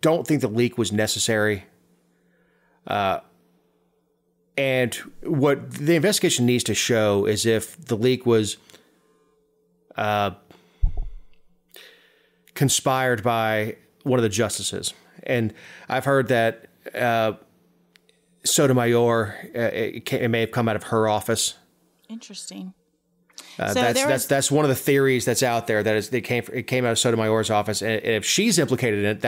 don't think the leak was necessary. And what the investigation needs to show is if the leak was conspired by one of the justices. And I've heard that Sotomayor, it may have come out of her office. Interesting. That's one of the theories that's out there. It came out of Sotomayor's office, and if she's implicated in it,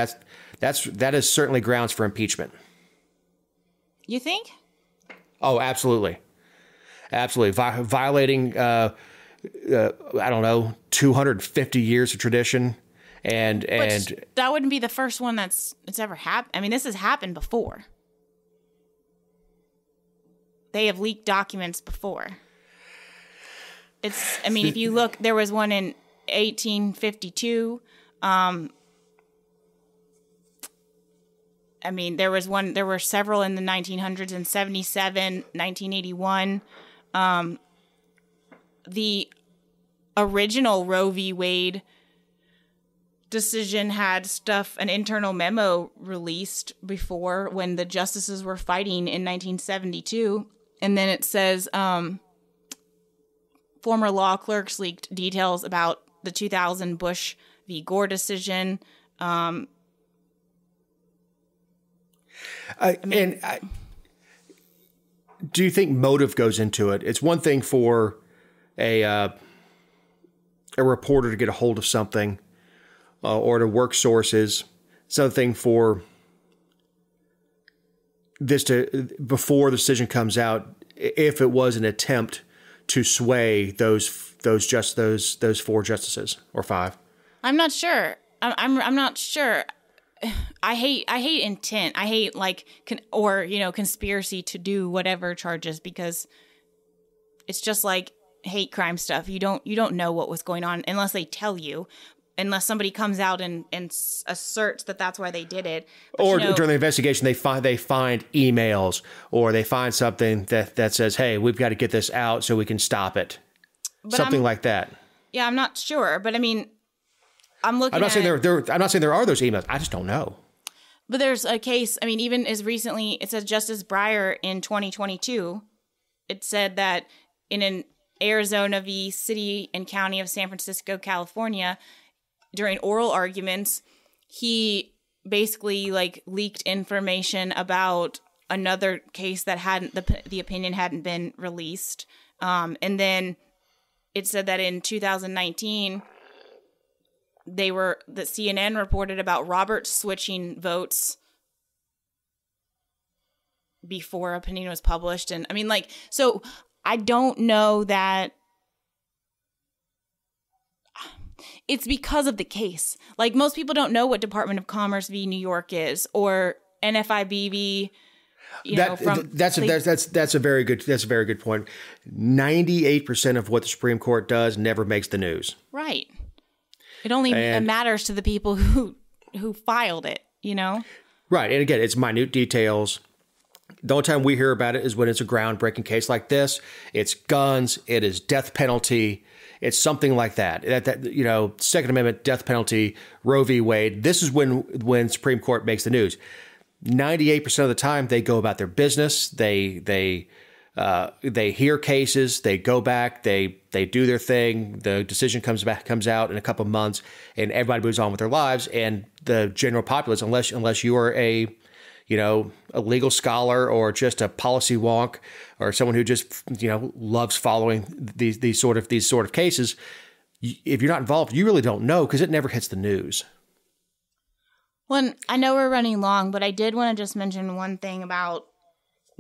that is certainly grounds for impeachment. You think? Oh, absolutely, violating I don't know, 250 years of tradition, and that wouldn't be the first one it's ever happened. I mean, this has happened before. They have leaked documents before. If you look, there was one in 1852. There were several in the 1900s and 77, 1981. The original Roe v. Wade decision had an internal memo released before when the justices were fighting in 1972. And then it says, former law clerks leaked details about the 2000 Bush v. Gore decision. Do you think motive goes into it? It's one thing for a reporter to get a hold of something or to work sources. It's another thing for this before the decision comes out, if it was an attempt to sway those 4 justices or 5. I'm not sure. I'm not sure. I hate intent. I hate conspiracy to do whatever charges, because it's just like hate crime stuff. You don't know what was going on unless they tell you, unless somebody comes out and asserts that that's why they did it. But, during the investigation, they find emails, or they find something that says, "Hey, we've got to get this out so we can stop it." Something like that. Yeah, I'm not sure, but I'm looking. I'm not saying there are those emails. I just don't know. But there's a case. Even as recently, it says Justice Breyer in 2022. It said that in an Arizona v. City and County of San Francisco, California, during oral arguments, he basically leaked information about another case that the opinion hadn't been released, and then it said that in 2019. The CNN reported about Roberts switching votes before opinion was published. And so I don't know that it's because of the case. Most people don't know what Department of Commerce v. New York is, or NFIB v. That's a very good point. 98% of what the Supreme Court does never makes the news. Right. It only matters to the people who filed it, Right. And again, it's minute details. The only time we hear about it is when it's a groundbreaking case like this. It's guns. It is death penalty. It's something like that. Second Amendment, death penalty, Roe v. Wade. This is when Supreme Court makes the news. 98% of the time, they go about their business. They hear cases. They go back. They do their thing. The decision comes out in a couple of months, and everybody moves on with their lives. And the general populace, unless you are a legal scholar or just a policy wonk or someone who just, loves following these sort of cases, if you're not involved, you really don't know because it never hits the news. Well, I know we're running long, but I did want to just mention one thing about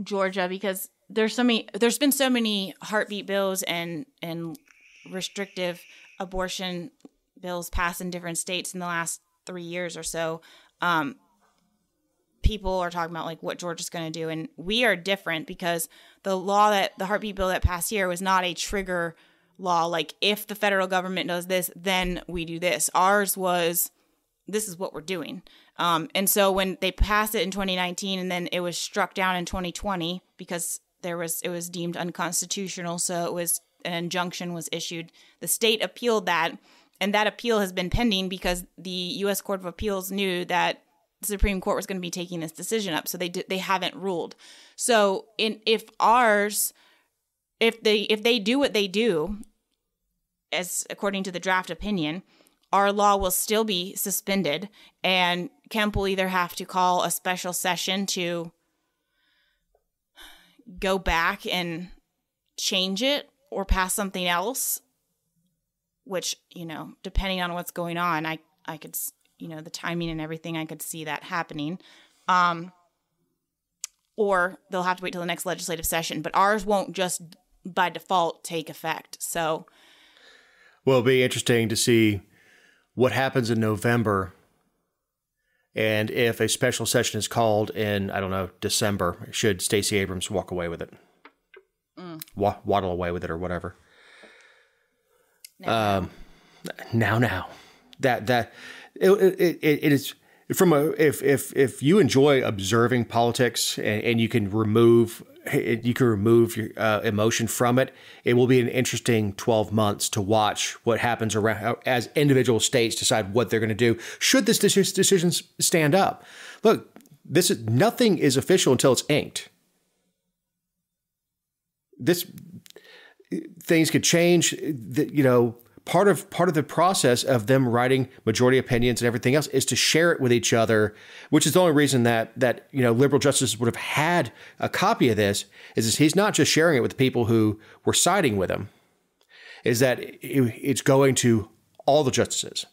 Georgia because there's been so many heartbeat bills and restrictive abortion bills passed in different states in the last 3 years or so. People are talking about like what Georgia's going to do, and we are different because the heartbeat bill that passed here was not a trigger law. Like if the federal government does this, then we do this. Ours was, this is what we're doing. And so when they passed it in 2019 and then it was struck down in 2020 because it was deemed unconstitutional. So an injunction was issued. The state appealed that, and that appeal has been pending because the U.S. Court of Appeals knew that the Supreme Court was going to be taking this decision up, so they haven't ruled. So if they do what they do, as according to the draft opinion, our law will still be suspended, and Kemp will either have to call a special session to go back and change it or pass something else, which, depending on what's going on, I could, the timing and everything, I could see that happening. Or they'll have to wait till the next legislative session, but ours won't just by default take effect. So, well, it'll be interesting to see what happens in November, and if a special session is called in, I don't know, December, should Stacey Abrams walk away with it, waddle away with it, or whatever. Now, that it is from if you enjoy observing politics and you can remove your emotion from it, it will be an interesting 12 months to watch what happens around as individual states decide what they're going to do. Should this decision stand up? Look, nothing is official until it's inked. Things could change. Part of the process of them writing majority opinions and everything else is to share it with each other, which is the only reason that liberal justices would have had a copy of this. Is he's not just sharing it with the people who were siding with him, is that it's going to all the justices.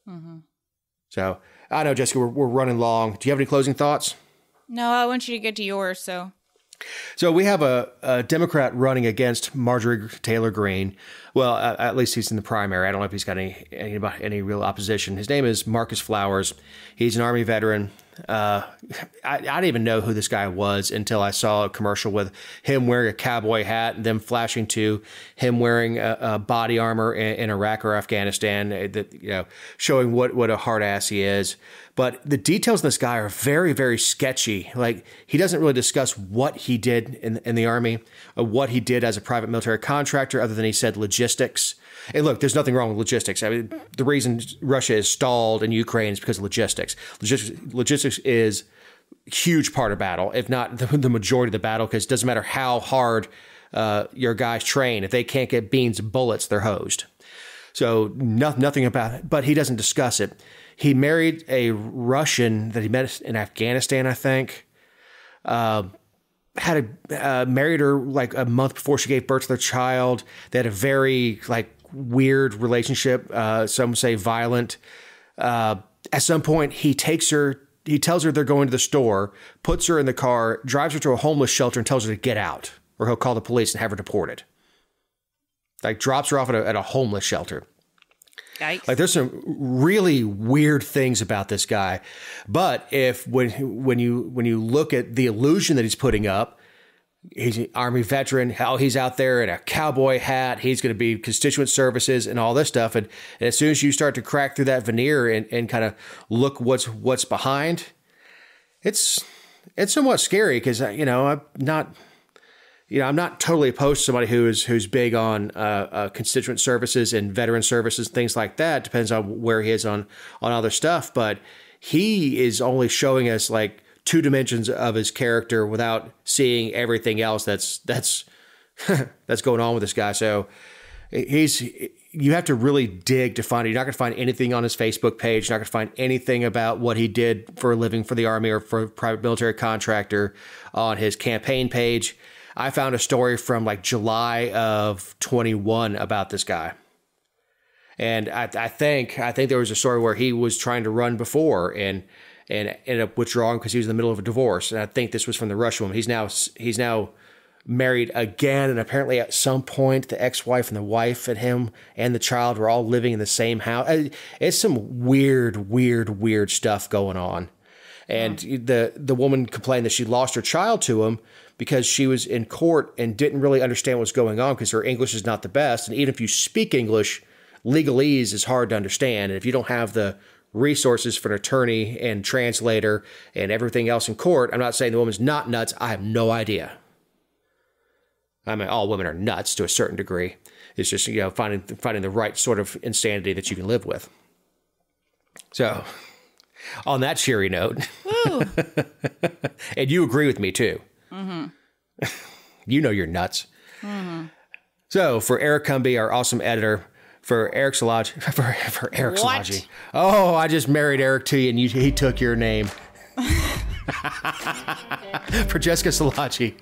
Mm-hmm. So I know, Jessica, we're running long. Do you have any closing thoughts? No, I want you to get to yours. So we have a Democrat running against Marjorie Taylor Greene. Well, at least he's in the primary. I don't know if he's got any real opposition. His name is Marcus Flowers. He's an Army veteran. I didn't even know who this guy was until I saw a commercial with him wearing a cowboy hat and then flashing to him wearing a body armor in Iraq or Afghanistan, that showing what a hard ass he is. But the details in this guy are very, very sketchy. Like, he doesn't really discuss what he did in the Army, or what he did as a private military contractor, other than he said logistics. And look, there's nothing wrong with logistics. I mean, the reason Russia is stalled in Ukraine is because of logistics. Logistics is a huge part of battle, if not the majority of the battle, because it doesn't matter how hard your guys train. If they can't get beans and bullets, they're hosed. So nothing about it, but he doesn't discuss it. He married a Russian that he met in Afghanistan, I think. Married her like a month before she gave birth to their child. They had a very weird relationship. Some say violent. At some point, he tells her they're going to the store, puts her in the car, drives her to a homeless shelter, and tells her to get out, or he'll call the police and have her deported. Drops her off at a homeless shelter. Yikes. There's some really weird things about this guy. But when you look at the illusion that he's putting up, he's an Army veteran, how he's out there in a cowboy hat, he's going to be constituent services and all this stuff. And as soon as you start to crack through that veneer and kind of look what's behind, it's somewhat scary because, I'm not totally opposed to somebody who's big on constituent services and veteran services, things like that. Depends on where he is on other stuff. But he is only showing us like 2 dimensions of his character without seeing everything else that's that's going on with this guy. So you have to really dig to find it. You're not going to find anything on his Facebook page. You're not going to find anything about what he did for a living for the Army or for a private military contractor on his campaign page. I found a story from like July of 21 about this guy. And I think there was a story where he was trying to run before and ended up withdrawing because he was in the middle of a divorce. And I think this was from the Russian woman. He's now married again, and apparently at some point the ex-wife and the wife and him and the child were all living in the same house. It's some weird stuff going on. And the woman complained that she lost her child to him because she was in court and didn't really understand what was going on because her English is not the best. And even if you speak English, legalese is hard to understand. And if you don't have the resources for an attorney and translator and everything else in court, I'm not saying the woman's not nuts. I have no idea. I mean, all women are nuts to a certain degree. It's just, finding the right sort of insanity that you can live with. So, on that cheery note, and you agree with me too. Mm-hmm. You're nuts. Mm-hmm. So, for Eric Cumby, our awesome editor, for Eric Szilagyi, for Eric Szilagyi. Oh, I just married Eric to you, and he took your name. For Jessica Szilagyi,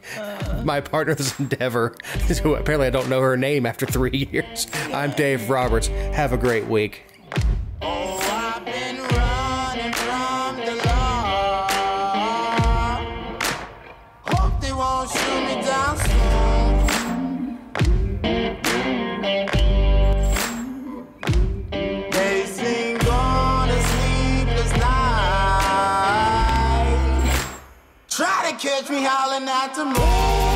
my partner in this endeavor, who apparently I don't know her name after 3 years. I'm Dave Roberts. Have a great week. Oh, I've been running from the law. Hope they won't shoot me down soon. They sing on a sleepless night. Try to catch me howling at the moon.